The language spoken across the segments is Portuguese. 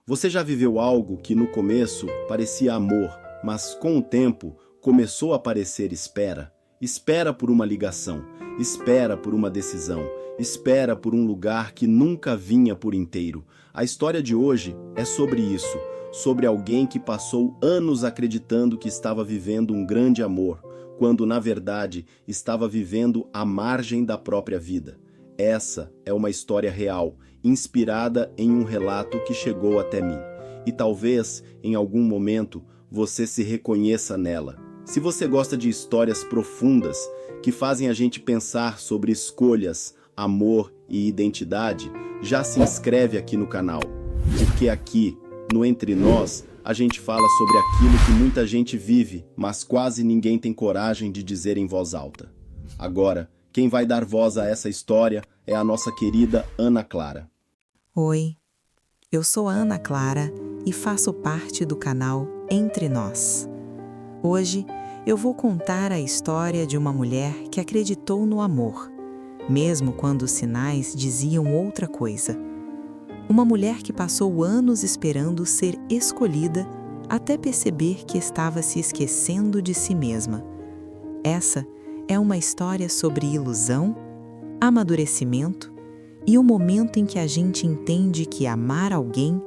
Você já viveu algo que no começo parecia amor, mas com o tempo começou a parecer espera? Espera por uma ligação, espera por uma decisão, espera por um lugar que nunca vinha por inteiro. A história de hoje é sobre isso, sobre alguém que passou anos acreditando que estava vivendo um grande amor, quando na verdade estava vivendo à margem da própria vida. Essa é uma história real, inspirada em um relato que chegou até mim. E talvez, em algum momento, você se reconheça nela. Se você gosta de histórias profundas, que fazem a gente pensar sobre escolhas, amor e identidade, já se inscreve aqui no canal. Porque aqui, no Entre Nós, a gente fala sobre aquilo que muita gente vive, mas quase ninguém tem coragem de dizer em voz alta. Agora, quem vai dar voz a essa história é a nossa querida Ana Clara. Oi, eu sou a Ana Clara e faço parte do canal Entre Nós. Hoje eu vou contar a história de uma mulher que acreditou no amor, mesmo quando os sinais diziam outra coisa. Uma mulher que passou anos esperando ser escolhida até perceber que estava se esquecendo de si mesma. Essa é uma história sobre ilusão, amadurecimento e o momento em que a gente entende que amar alguém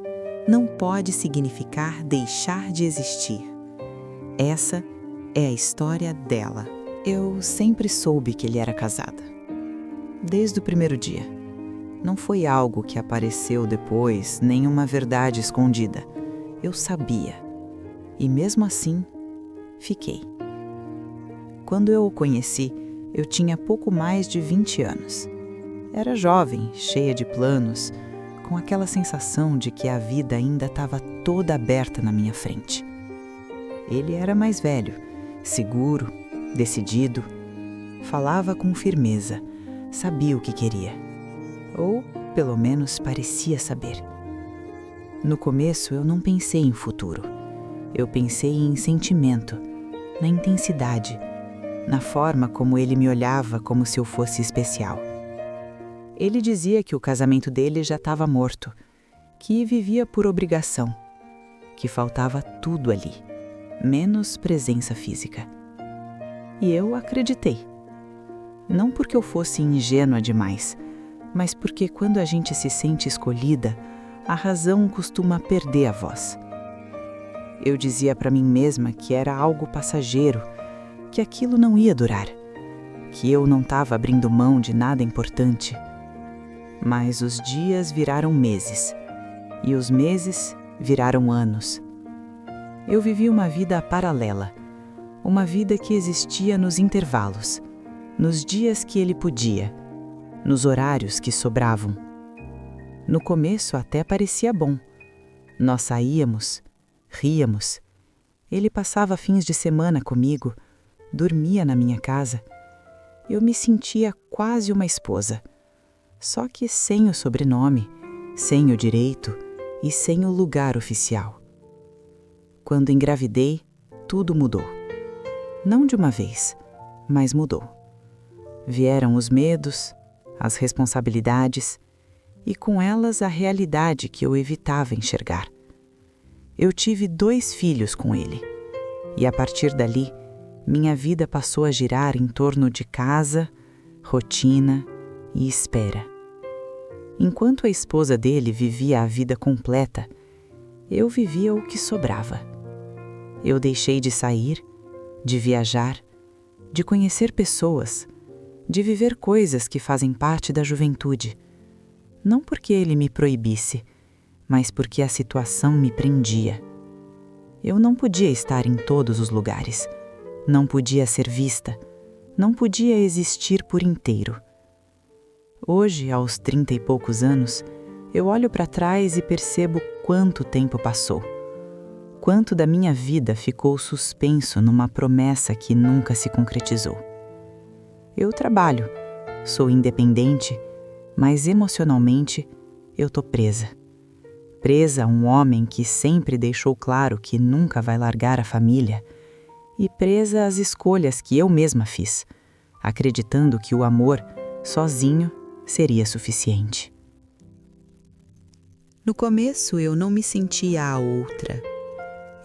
não pode significar deixar de existir. Essa é a história dela. Eu sempre soube que ele era casado. Desde o primeiro dia. Não foi algo que apareceu depois, nem uma verdade escondida. Eu sabia. E mesmo assim, fiquei. Quando eu o conheci, eu tinha pouco mais de 20 anos. Era jovem, cheia de planos, com aquela sensação de que a vida ainda estava toda aberta na minha frente. Ele era mais velho, seguro, decidido, falava com firmeza, sabia o que queria. Ou, pelo menos, parecia saber. No começo, eu não pensei em futuro. Eu pensei em sentimento, na intensidade, na forma como ele me olhava como se eu fosse especial. Ele dizia que o casamento dele já estava morto, que vivia por obrigação, que faltava tudo ali, menos presença física. E eu acreditei. Não porque eu fosse ingênua demais, mas porque quando a gente se sente escolhida, a razão costuma perder a voz. Eu dizia para mim mesma que era algo passageiro, que aquilo não ia durar, que eu não estava abrindo mão de nada importante. Mas os dias viraram meses, e os meses viraram anos. Eu vivi uma vida paralela, uma vida que existia nos intervalos, nos dias que ele podia, nos horários que sobravam. No começo até parecia bom. Nós saíamos, ríamos. Ele passava fins de semana comigo, dormia na minha casa. Eu me sentia quase uma esposa, só que sem o sobrenome, sem o direito e sem o lugar oficial. Quando engravidei, tudo mudou. Não de uma vez, mas mudou. Vieram os medos, as responsabilidades e com elas a realidade que eu evitava enxergar. Eu tive 2 filhos com ele e a partir dali, minha vida passou a girar em torno de casa, rotina e espera. Enquanto a esposa dele vivia a vida completa, eu vivia o que sobrava. Eu deixei de sair, de viajar, de conhecer pessoas, de viver coisas que fazem parte da juventude. Não porque ele me proibisse, mas porque a situação me prendia. Eu não podia estar em todos os lugares. Não podia ser vista, não podia existir por inteiro. Hoje, aos 30 e poucos anos, eu olho para trás e percebo quanto tempo passou. Quanto da minha vida ficou suspenso numa promessa que nunca se concretizou. Eu trabalho, sou independente, mas emocionalmente eu tô presa. Presa a um homem que sempre deixou claro que nunca vai largar a família, e presa às escolhas que eu mesma fiz, acreditando que o amor, sozinho, seria suficiente. No começo eu não me sentia a outra.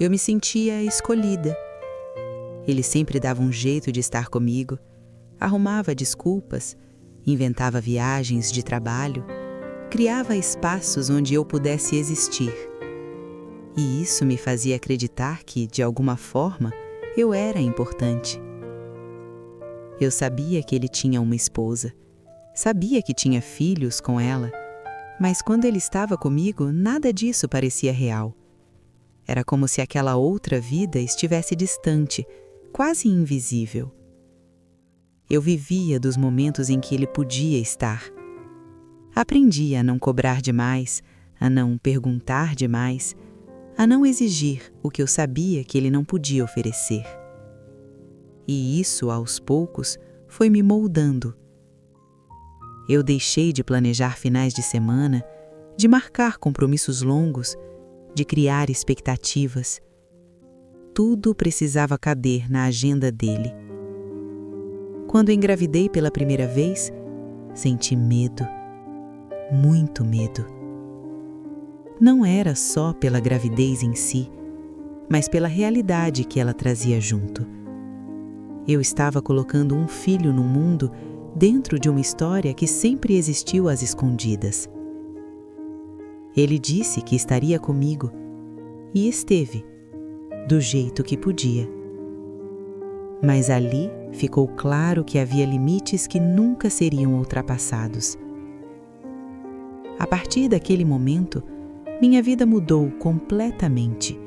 Eu me sentia escolhida. Ele sempre dava um jeito de estar comigo, arrumava desculpas, inventava viagens de trabalho, criava espaços onde eu pudesse existir. E isso me fazia acreditar que, de alguma forma, eu era importante. Eu sabia que ele tinha uma esposa, sabia que tinha filhos com ela, mas quando ele estava comigo, nada disso parecia real. Era como se aquela outra vida estivesse distante, quase invisível. Eu vivia dos momentos em que ele podia estar. Aprendi a não cobrar demais, a não perguntar demais, a não exigir o que eu sabia que ele não podia oferecer. E isso, aos poucos, foi me moldando. Eu deixei de planejar finais de semana, de marcar compromissos longos, de criar expectativas. Tudo precisava caber na agenda dele. Quando engravidei pela primeira vez, senti medo, muito medo. Não era só pela gravidez em si, mas pela realidade que ela trazia junto. Eu estava colocando um filho no mundo dentro de uma história que sempre existiu às escondidas. Ele disse que estaria comigo, e esteve, do jeito que podia. Mas ali ficou claro que havia limites que nunca seriam ultrapassados. A partir daquele momento, minha vida mudou completamente.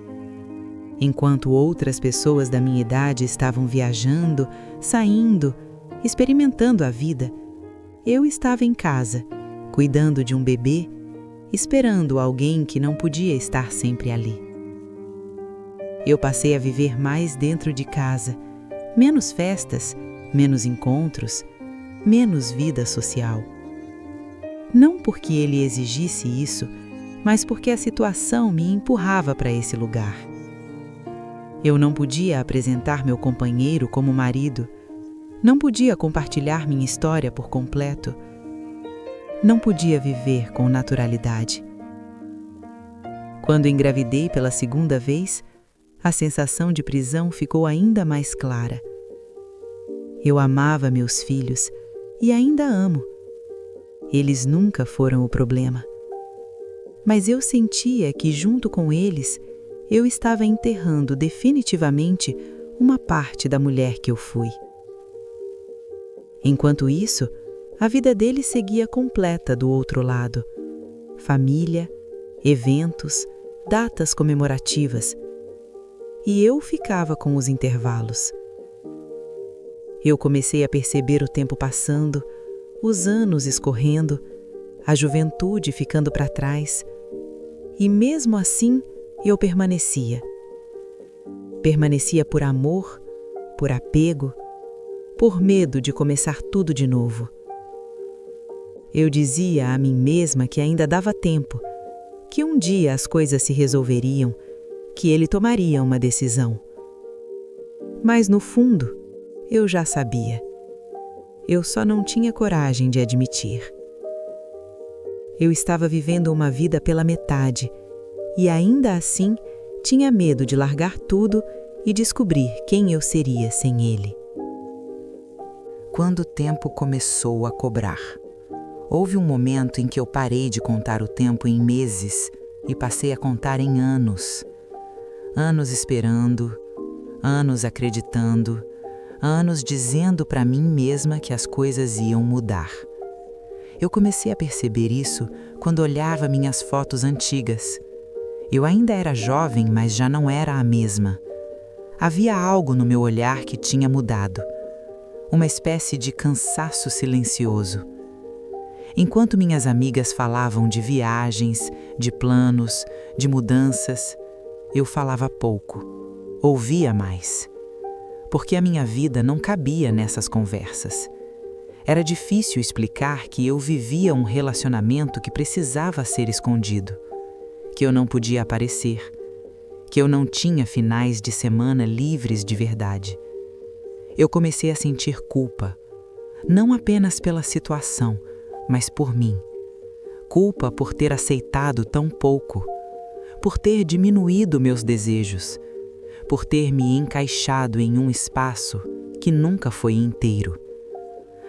Enquanto outras pessoas da minha idade estavam viajando, saindo, experimentando a vida, eu estava em casa, cuidando de um bebê, esperando alguém que não podia estar sempre ali. Eu passei a viver mais dentro de casa, menos festas, menos encontros, menos vida social. Não porque ele exigisse isso, mas porque a situação me empurrava para esse lugar. Eu não podia apresentar meu companheiro como marido, não podia compartilhar minha história por completo, não podia viver com naturalidade. Quando engravidei pela segunda vez, a sensação de prisão ficou ainda mais clara. Eu amava meus filhos e ainda amo. Eles nunca foram o problema. Mas eu sentia que, junto com eles, eu estava enterrando definitivamente uma parte da mulher que eu fui. Enquanto isso, a vida dele seguia completa do outro lado. Família, eventos, datas comemorativas. E eu ficava com os intervalos. Eu comecei a perceber o tempo passando, os anos escorrendo, a juventude ficando para trás. E mesmo assim, eu permanecia. Permanecia por amor, por apego, por medo de começar tudo de novo. Eu dizia a mim mesma que ainda dava tempo, que um dia as coisas se resolveriam, que ele tomaria uma decisão. Mas no fundo, eu já sabia. Eu só não tinha coragem de admitir. Eu estava vivendo uma vida pela metade e ainda assim tinha medo de largar tudo e descobrir quem eu seria sem ele. Quando o tempo começou a cobrar, houve um momento em que eu parei de contar o tempo em meses e passei a contar em anos. Anos esperando, anos acreditando, anos dizendo para mim mesma que as coisas iam mudar. Eu comecei a perceber isso quando olhava minhas fotos antigas. Eu ainda era jovem, mas já não era a mesma. Havia algo no meu olhar que tinha mudado. Uma espécie de cansaço silencioso. Enquanto minhas amigas falavam de viagens, de planos, de mudanças, eu falava pouco, ouvia mais. Porque a minha vida não cabia nessas conversas. Era difícil explicar que eu vivia um relacionamento que precisava ser escondido, que eu não podia aparecer, que eu não tinha finais de semana livres de verdade. Eu comecei a sentir culpa, não apenas pela situação, mas por mim. culpa por ter aceitado tão pouco, por ter diminuído meus desejos, por ter me encaixado em um espaço que nunca foi inteiro.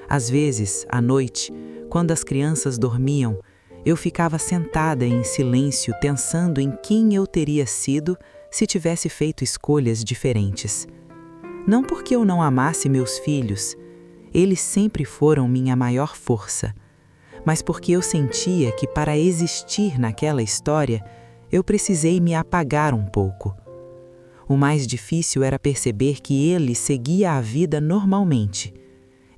Às vezes, à noite, quando as crianças dormiam, eu ficava sentada em silêncio pensando em quem eu teria sido se tivesse feito escolhas diferentes. Não porque eu não amasse meus filhos, eles sempre foram minha maior força, mas porque eu sentia que para existir naquela história, eu precisei me apagar um pouco. O mais difícil era perceber que ele seguia a vida normalmente.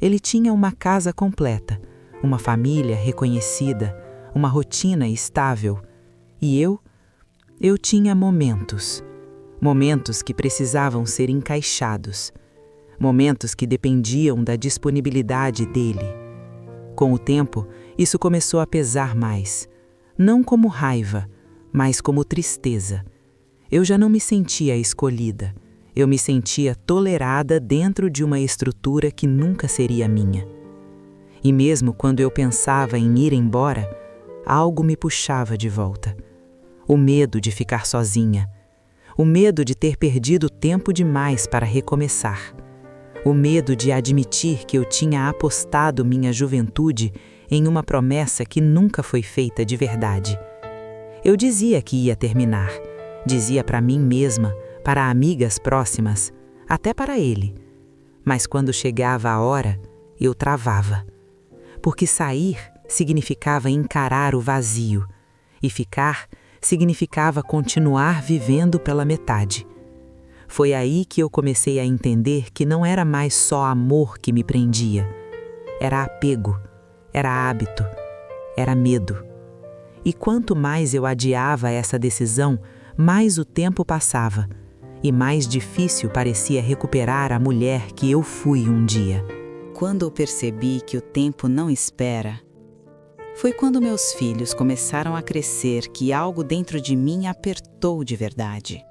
Ele tinha uma casa completa, uma família reconhecida, uma rotina estável. E eu tinha momentos que precisavam ser encaixados, momentos que dependiam da disponibilidade dele. Com o tempo, isso começou a pesar mais, não como raiva, mas como tristeza. Eu já não me sentia escolhida, eu me sentia tolerada dentro de uma estrutura que nunca seria minha. E mesmo quando eu pensava em ir embora, algo me puxava de volta. O medo de ficar sozinha, o medo de ter perdido tempo demais para recomeçar, o medo de admitir que eu tinha apostado minha juventude em uma promessa que nunca foi feita de verdade. Eu dizia que ia terminar, dizia para mim mesma, para amigas próximas, até para ele. Mas quando chegava a hora, eu travava. Porque sair significava encarar o vazio, e ficar significava continuar vivendo pela metade. Foi aí que eu comecei a entender que não era mais só amor que me prendia. Era apego, era hábito, era medo. E quanto mais eu adiava essa decisão, mais o tempo passava, e mais difícil parecia recuperar a mulher que eu fui um dia. Quando eu percebi que o tempo não espera, foi quando meus filhos começaram a crescer que algo dentro de mim apertou de verdade.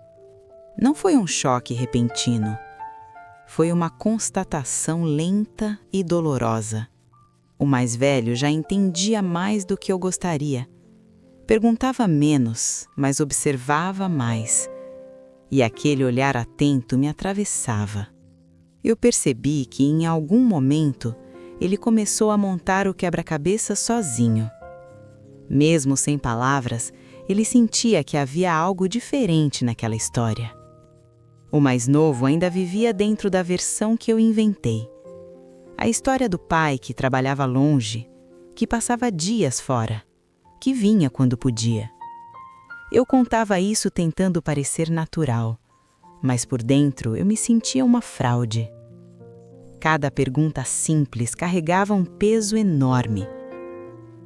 Não foi um choque repentino, foi uma constatação lenta e dolorosa. O mais velho já entendia mais do que eu gostaria. Perguntava menos, mas observava mais. E aquele olhar atento me atravessava. Eu percebi que, em algum momento, ele começou a montar o quebra-cabeça sozinho. Mesmo sem palavras, ele sentia que havia algo diferente naquela história. O mais novo ainda vivia dentro da versão que eu inventei. A história do pai que trabalhava longe, que passava dias fora, que vinha quando podia. Eu contava isso tentando parecer natural, mas por dentro eu me sentia uma fraude. Cada pergunta simples carregava um peso enorme.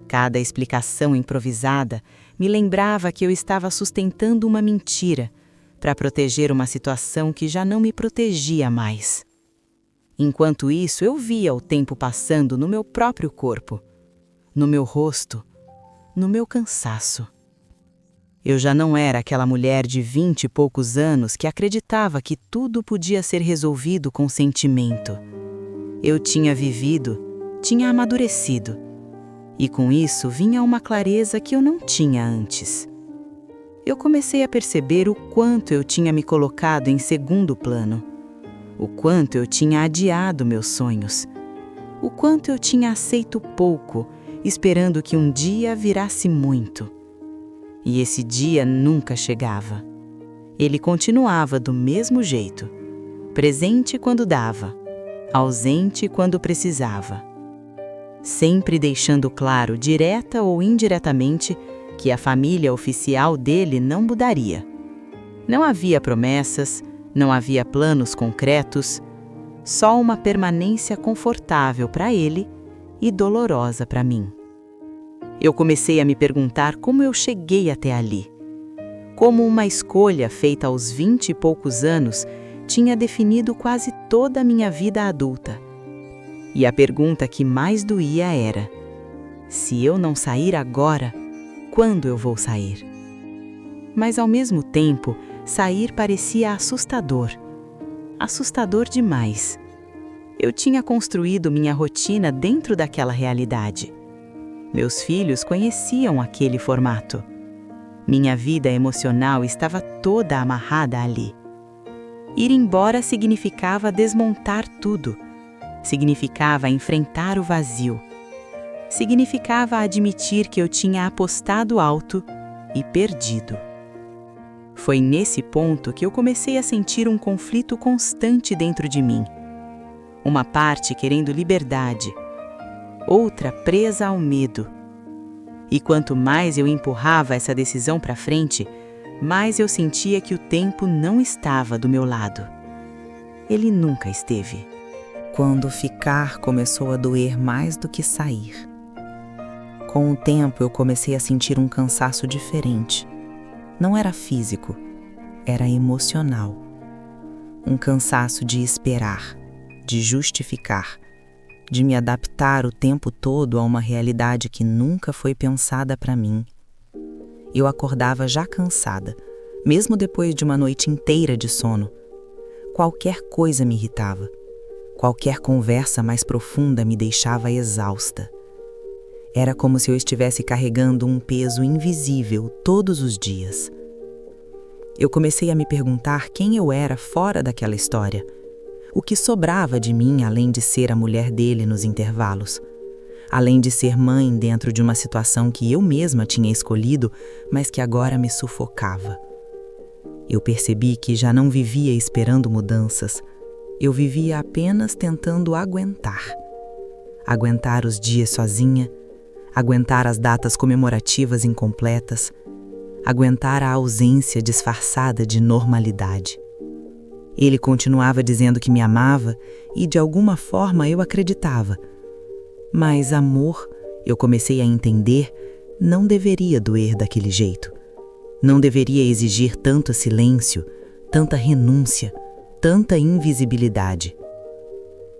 Cada explicação improvisada me lembrava que eu estava sustentando uma mentira para proteger uma situação que já não me protegia mais. Enquanto isso, eu via o tempo passando no meu próprio corpo, no meu rosto, no meu cansaço. Eu já não era aquela mulher de 20 e poucos anos que acreditava que tudo podia ser resolvido com sentimento. Eu tinha vivido, tinha amadurecido. E com isso vinha uma clareza que eu não tinha antes. Eu comecei a perceber o quanto eu tinha me colocado em segundo plano, o quanto eu tinha adiado meus sonhos, o quanto eu tinha aceito pouco, esperando que um dia virasse muito. E esse dia nunca chegava. Ele continuava do mesmo jeito, presente quando dava, ausente quando precisava. Sempre deixando claro, direta ou indiretamente, que a família oficial dele não mudaria. Não havia promessas, não havia planos concretos, só uma permanência confortável para ele e dolorosa para mim. Eu comecei a me perguntar como eu cheguei até ali. Como uma escolha feita aos 20 e poucos anos tinha definido quase toda a minha vida adulta. E a pergunta que mais doía era: se eu não sair agora, quando eu vou sair? Mas ao mesmo tempo, sair parecia assustador. Assustador demais. Eu tinha construído minha rotina dentro daquela realidade. Meus filhos conheciam aquele formato. Minha vida emocional estava toda amarrada ali. Ir embora significava desmontar tudo. Significava enfrentar o vazio. Significava admitir que eu tinha apostado alto e perdido. Foi nesse ponto que eu comecei a sentir um conflito constante dentro de mim. Uma parte querendo liberdade, outra presa ao medo. E quanto mais eu empurrava essa decisão para frente, mais eu sentia que o tempo não estava do meu lado. Ele nunca esteve. Quando ficar começou a doer mais do que sair. Com o tempo eu comecei a sentir um cansaço diferente. Não era físico, era emocional. Um cansaço de esperar, de justificar, de me adaptar o tempo todo a uma realidade que nunca foi pensada para mim. Eu acordava já cansada, mesmo depois de uma noite inteira de sono. Qualquer coisa me irritava. Qualquer conversa mais profunda me deixava exausta. Era como se eu estivesse carregando um peso invisível todos os dias. Eu comecei a me perguntar quem eu era fora daquela história. O que sobrava de mim além de ser a mulher dele nos intervalos? Além de ser mãe dentro de uma situação que eu mesma tinha escolhido, mas que agora me sufocava. Eu percebi que já não vivia esperando mudanças. Eu vivia apenas tentando aguentar. Aguentar os dias sozinha, aguentar as datas comemorativas incompletas, aguentar a ausência disfarçada de normalidade. Ele continuava dizendo que me amava e, de alguma forma, eu acreditava. Mas amor, eu comecei a entender, não deveria doer daquele jeito. Não deveria exigir tanto silêncio, tanta renúncia, tanta invisibilidade.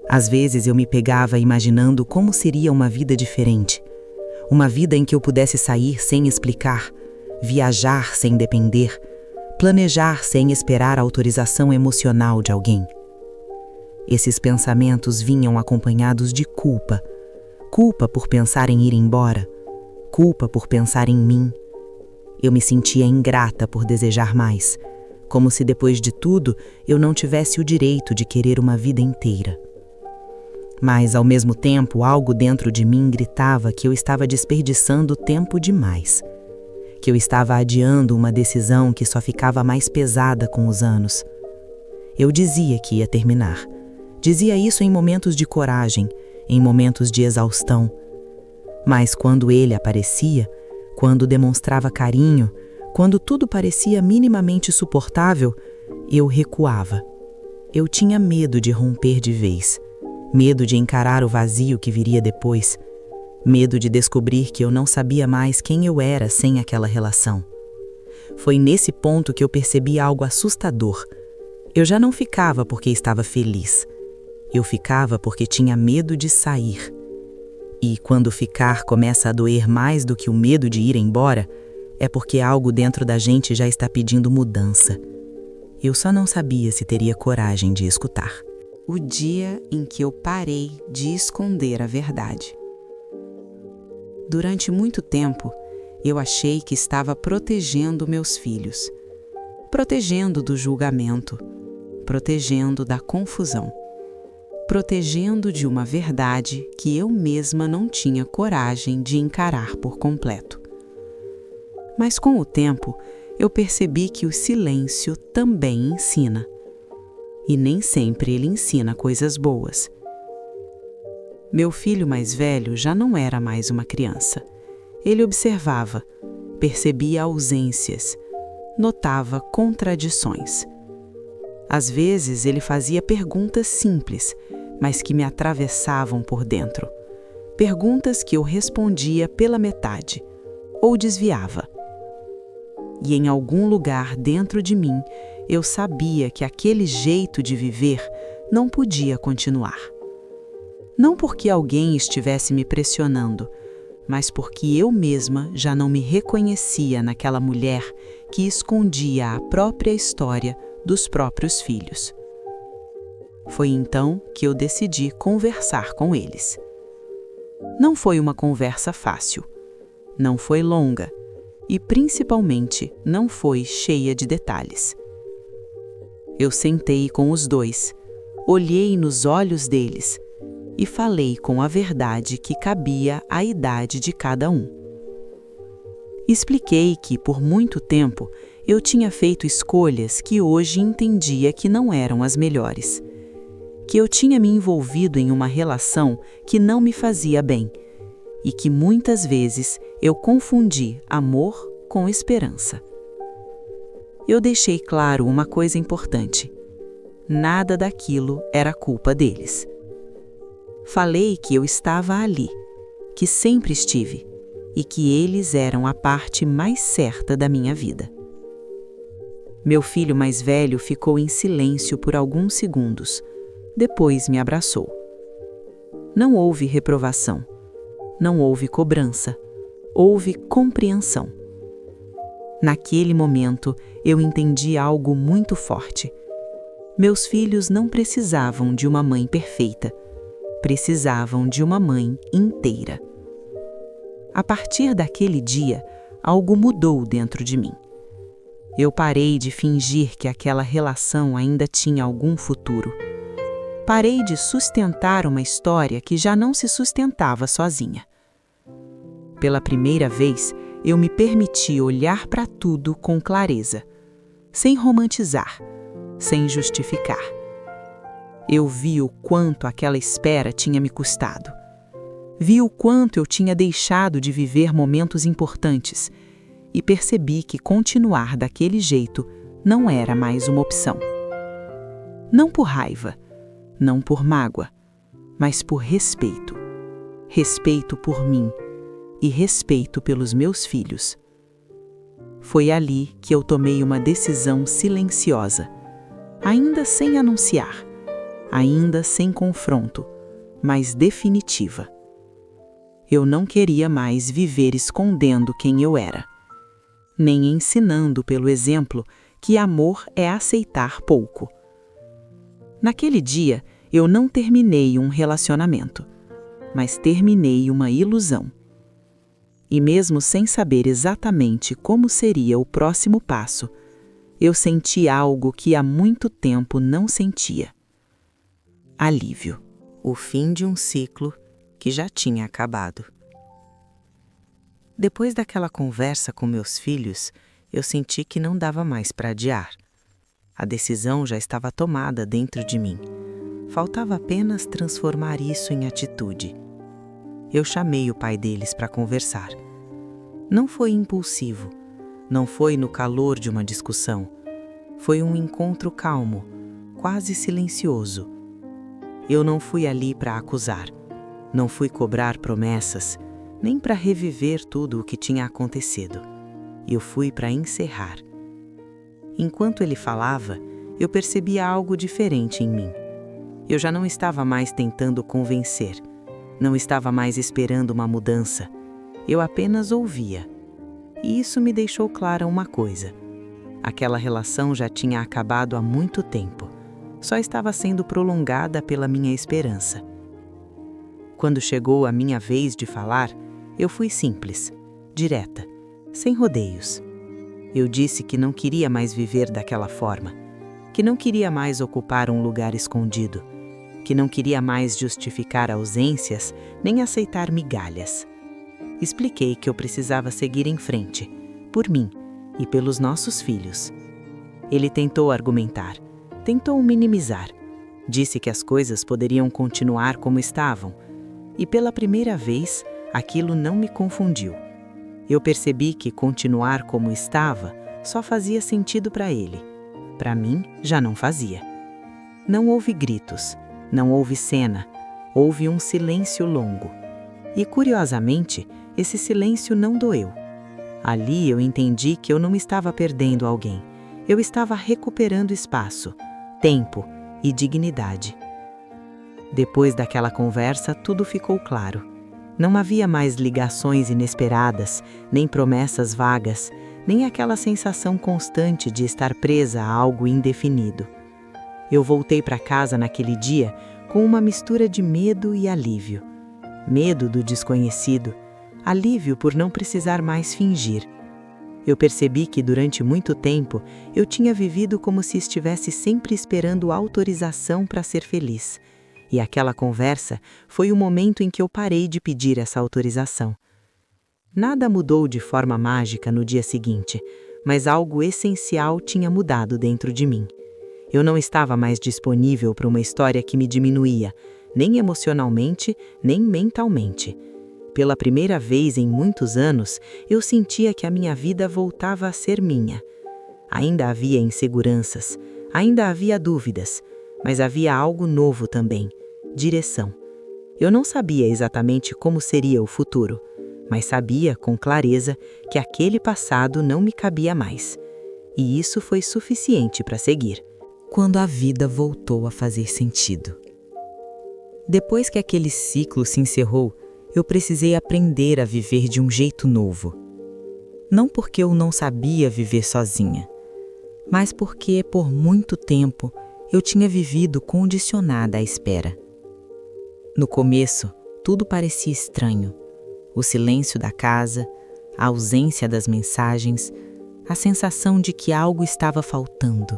Às vezes eu me pegava imaginando como seria uma vida diferente. Uma vida em que eu pudesse sair sem explicar, viajar sem depender, planejar sem esperar a autorização emocional de alguém. Esses pensamentos vinham acompanhados de culpa. Culpa por pensar em ir embora. Culpa por pensar em mim. Eu me sentia ingrata por desejar mais, como se depois de tudo eu não tivesse o direito de querer uma vida inteira. Mas, ao mesmo tempo, algo dentro de mim gritava que eu estava desperdiçando tempo demais. Que eu estava adiando uma decisão que só ficava mais pesada com os anos. Eu dizia que ia terminar. Dizia isso em momentos de coragem, em momentos de exaustão. Mas quando ele aparecia, quando demonstrava carinho, quando tudo parecia minimamente suportável, eu recuava. Eu tinha medo de romper de vez. Medo de encarar o vazio que viria depois. Medo de descobrir que eu não sabia mais quem eu era sem aquela relação. Foi nesse ponto que eu percebi algo assustador. Eu já não ficava porque estava feliz. Eu ficava porque tinha medo de sair. E quando ficar começa a doer mais do que o medo de ir embora, é porque algo dentro da gente já está pedindo mudança. Eu só não sabia se teria coragem de escutar. O dia em que eu parei de esconder a verdade. Durante muito tempo, eu achei que estava protegendo meus filhos, protegendo do julgamento, protegendo da confusão, protegendo de uma verdade que eu mesma não tinha coragem de encarar por completo. Mas com o tempo, eu percebi que o silêncio também ensina. E nem sempre ele ensina coisas boas. Meu filho mais velho já não era mais uma criança. Ele observava, percebia ausências, notava contradições. Às vezes ele fazia perguntas simples, mas que me atravessavam por dentro. Perguntas que eu respondia pela metade, ou desviava. E em algum lugar dentro de mim, eu sabia que aquele jeito de viver não podia continuar. Não porque alguém estivesse me pressionando, mas porque eu mesma já não me reconhecia naquela mulher que escondia a própria história dos próprios filhos. Foi então que eu decidi conversar com eles. Não foi uma conversa fácil. Não foi longa. E, principalmente, não foi cheia de detalhes. Eu sentei com os dois, olhei nos olhos deles e falei com a verdade que cabia à idade de cada um. Expliquei que, por muito tempo, eu tinha feito escolhas que hoje entendia que não eram as melhores. Que eu tinha me envolvido em uma relação que não me fazia bem e que muitas vezes eu confundi amor com esperança. Eu deixei claro uma coisa importante: nada daquilo era culpa deles. Falei que eu estava ali, que sempre estive, e que eles eram a parte mais certa da minha vida. Meu filho mais velho ficou em silêncio por alguns segundos, depois me abraçou. Não houve reprovação, não houve cobrança, houve compreensão. Naquele momento, eu entendi algo muito forte. Meus filhos não precisavam de uma mãe perfeita, precisavam de uma mãe inteira. A partir daquele dia, algo mudou dentro de mim. Eu parei de fingir que aquela relação ainda tinha algum futuro. Parei de sustentar uma história que já não se sustentava sozinha. Pela primeira vez, eu me permiti olhar para tudo com clareza, sem romantizar, sem justificar. Eu vi o quanto aquela espera tinha me custado. Vi o quanto eu tinha deixado de viver momentos importantes e percebi que continuar daquele jeito não era mais uma opção. Não por raiva, não por mágoa, mas por respeito. Respeito por mim e respeito pelos meus filhos. Foi ali que eu tomei uma decisão silenciosa, ainda sem anunciar, ainda sem confronto, mas definitiva. Eu não queria mais viver escondendo quem eu era, nem ensinando pelo exemplo que amor é aceitar pouco. Naquele dia, eu não terminei um relacionamento, mas terminei uma ilusão. E mesmo sem saber exatamente como seria o próximo passo, eu senti algo que há muito tempo não sentia. Alívio. O fim de um ciclo que já tinha acabado. Depois daquela conversa com meus filhos, eu senti que não dava mais para adiar. A decisão já estava tomada dentro de mim. Faltava apenas transformar isso em atitude. Eu chamei o pai deles para conversar. Não foi impulsivo, não foi no calor de uma discussão. Foi um encontro calmo, quase silencioso. Eu não fui ali para acusar, não fui cobrar promessas, nem para reviver tudo o que tinha acontecido. Eu fui para encerrar. Enquanto ele falava, eu percebia algo diferente em mim. Eu já não estava mais tentando convencer, não estava mais esperando uma mudança. Eu apenas ouvia. E isso me deixou clara uma coisa. Aquela relação já tinha acabado há muito tempo. Só estava sendo prolongada pela minha esperança. Quando chegou a minha vez de falar, eu fui simples, direta, sem rodeios. Eu disse que não queria mais viver daquela forma, que não queria mais ocupar um lugar escondido, que não queria mais justificar ausências nem aceitar migalhas. Expliquei que eu precisava seguir em frente, por mim e pelos nossos filhos. Ele tentou argumentar, tentou minimizar. Disse que as coisas poderiam continuar como estavam. E pela primeira vez, aquilo não me confundiu. Eu percebi que continuar como estava só fazia sentido para ele. Para mim, já não fazia. Não houve gritos, não houve cena, houve um silêncio longo. E, curiosamente, esse silêncio não doeu. Ali eu entendi que eu não estava perdendo alguém. Eu estava recuperando espaço, tempo e dignidade. Depois daquela conversa, tudo ficou claro. Não havia mais ligações inesperadas, nem promessas vagas, nem aquela sensação constante de estar presa a algo indefinido. Eu voltei para casa naquele dia com uma mistura de medo e alívio. medo do desconhecido, alívio por não precisar mais fingir. Eu percebi que durante muito tempo eu tinha vivido como se estivesse sempre esperando autorização para ser feliz. E aquela conversa foi o momento em que eu parei de pedir essa autorização. Nada mudou de forma mágica no dia seguinte, mas algo essencial tinha mudado dentro de mim. Eu não estava mais disponível para uma história que me diminuía, nem emocionalmente, nem mentalmente. Pela primeira vez em muitos anos, eu sentia que a minha vida voltava a ser minha. Ainda havia inseguranças, ainda havia dúvidas, mas havia algo novo também: direção. Eu não sabia exatamente como seria o futuro, mas sabia com clareza que aquele passado não me cabia mais. E isso foi suficiente para seguir. Quando a vida voltou a fazer sentido. Depois que aquele ciclo se encerrou, eu precisei aprender a viver de um jeito novo. Não porque eu não sabia viver sozinha, mas porque, por muito tempo, eu tinha vivido condicionada à espera. No começo, tudo parecia estranho. O silêncio da casa, a ausência das mensagens, a sensação de que algo estava faltando.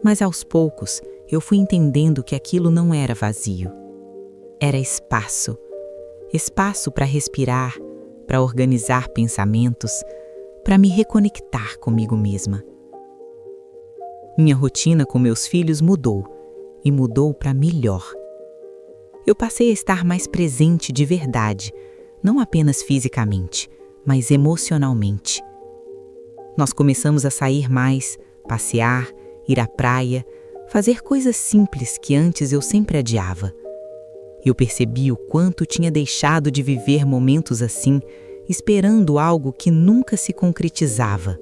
Mas aos poucos, eu fui entendendo que aquilo não era vazio. Era espaço. Espaço para respirar, para organizar pensamentos, para me reconectar comigo mesma. Minha rotina com meus filhos mudou, e mudou para melhor. Eu passei a estar mais presente de verdade, não apenas fisicamente, mas emocionalmente. Nós começamos a sair mais, passear, ir à praia, fazer coisas simples que antes eu sempre adiava. Eu percebi o quanto tinha deixado de viver momentos assim, esperando algo que nunca se concretizava.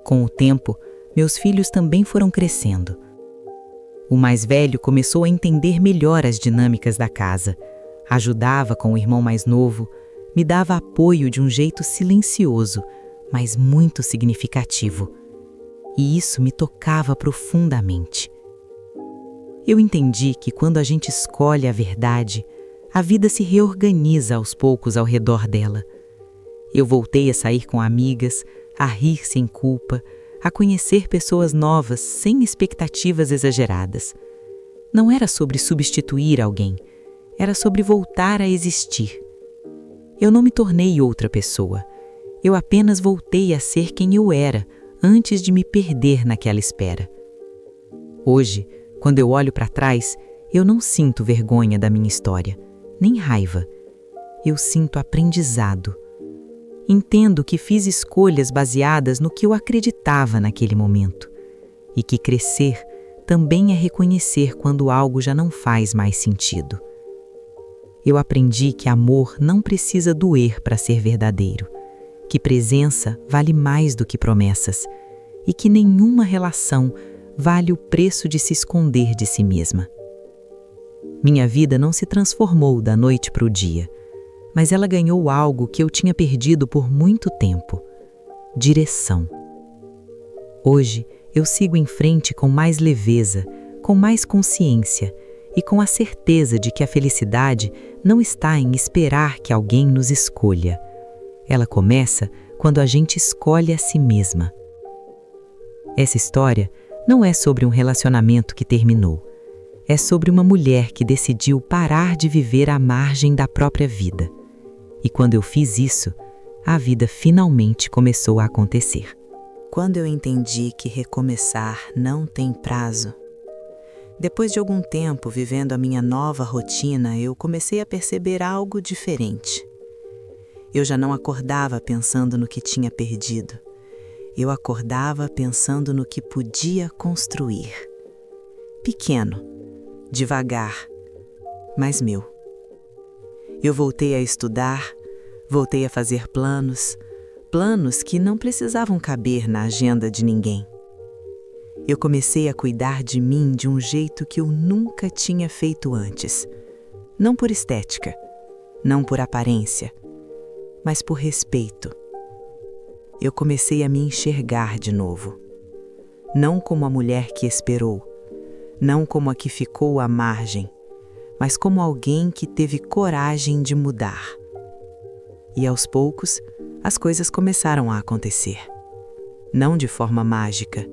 Com o tempo, meus filhos também foram crescendo. O mais velho começou a entender melhor as dinâmicas da casa, ajudava com o irmão mais novo, me dava apoio de um jeito silencioso, mas muito significativo. E isso me tocava profundamente. Eu entendi que quando a gente escolhe a verdade, a vida se reorganiza aos poucos ao redor dela. Eu voltei a sair com amigas, a rir sem culpa, a conhecer pessoas novas sem expectativas exageradas. Não era sobre substituir alguém, era sobre voltar a existir. Eu não me tornei outra pessoa, eu apenas voltei a ser quem eu era antes de me perder naquela espera. Hoje, quando eu olho para trás, eu não sinto vergonha da minha história, nem raiva. Eu sinto aprendizado. Entendo que fiz escolhas baseadas no que eu acreditava naquele momento, e que crescer também é reconhecer quando algo já não faz mais sentido. Eu aprendi que amor não precisa doer para ser verdadeiro, que presença vale mais do que promessas, e que nenhuma relação vale o preço de se esconder de si mesma. Minha vida não se transformou da noite para o dia, mas ela ganhou algo que eu tinha perdido por muito tempo: direção. Hoje, eu sigo em frente com mais leveza, com mais consciência e com a certeza de que a felicidade não está em esperar que alguém nos escolha. Ela começa quando a gente escolhe a si mesma. Essa história não é sobre um relacionamento que terminou. É sobre uma mulher que decidiu parar de viver à margem da própria vida. E quando eu fiz isso, a vida finalmente começou a acontecer. Quando eu entendi que recomeçar não tem prazo, depois de algum tempo vivendo a minha nova rotina, eu comecei a perceber algo diferente. Eu já não acordava pensando no que tinha perdido. Eu acordava pensando no que podia construir. Pequeno, devagar, mas meu. Eu voltei a estudar, voltei a fazer planos que não precisavam caber na agenda de ninguém. Eu comecei a cuidar de mim de um jeito que eu nunca tinha feito antes. Não por estética, não por aparência, mas por respeito. Eu comecei a me enxergar de novo. Não como a mulher que esperou, não como a que ficou à margem, mas como alguém que teve coragem de mudar. E aos poucos, as coisas começaram a acontecer. Não de forma mágica,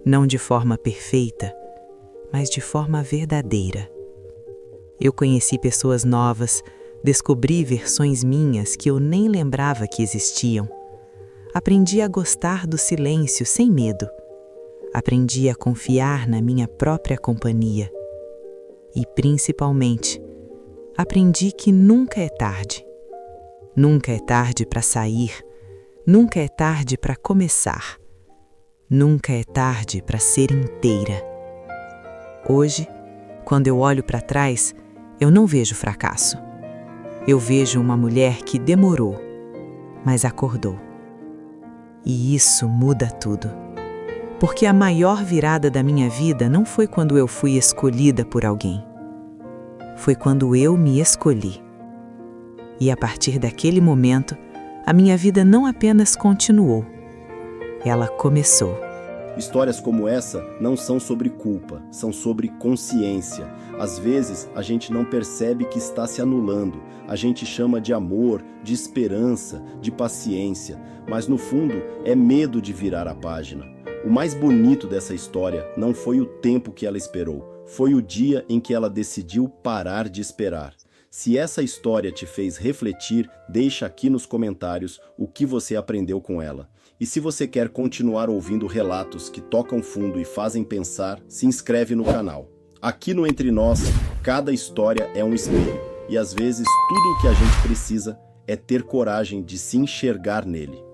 não de forma perfeita, mas de forma verdadeira. Eu conheci pessoas novas, descobri versões minhas que eu nem lembrava que existiam. Aprendi a gostar do silêncio sem medo. Aprendi a confiar na minha própria companhia. E, principalmente, aprendi que nunca é tarde. Nunca é tarde para sair. Nunca é tarde para começar. Nunca é tarde para ser inteira. Hoje, quando eu olho para trás, eu não vejo fracasso. Eu vejo uma mulher que demorou, mas acordou. E isso muda tudo. Porque a maior virada da minha vida não foi quando eu fui escolhida por alguém. Foi quando eu me escolhi. E a partir daquele momento, a minha vida não apenas continuou, ela começou. Histórias como essa não são sobre culpa, são sobre consciência. Às vezes, a gente não percebe que está se anulando. A gente chama de amor, de esperança, de paciência, mas no fundo é medo de virar a página. O mais bonito dessa história não foi o tempo que ela esperou, foi o dia em que ela decidiu parar de esperar. Se essa história te fez refletir, deixa aqui nos comentários o que você aprendeu com ela. E se você quer continuar ouvindo relatos que tocam fundo e fazem pensar, se inscreve no canal. Aqui no Entre Nós, cada história é um espelho, e às vezes tudo o que a gente precisa é ter coragem de se enxergar nele.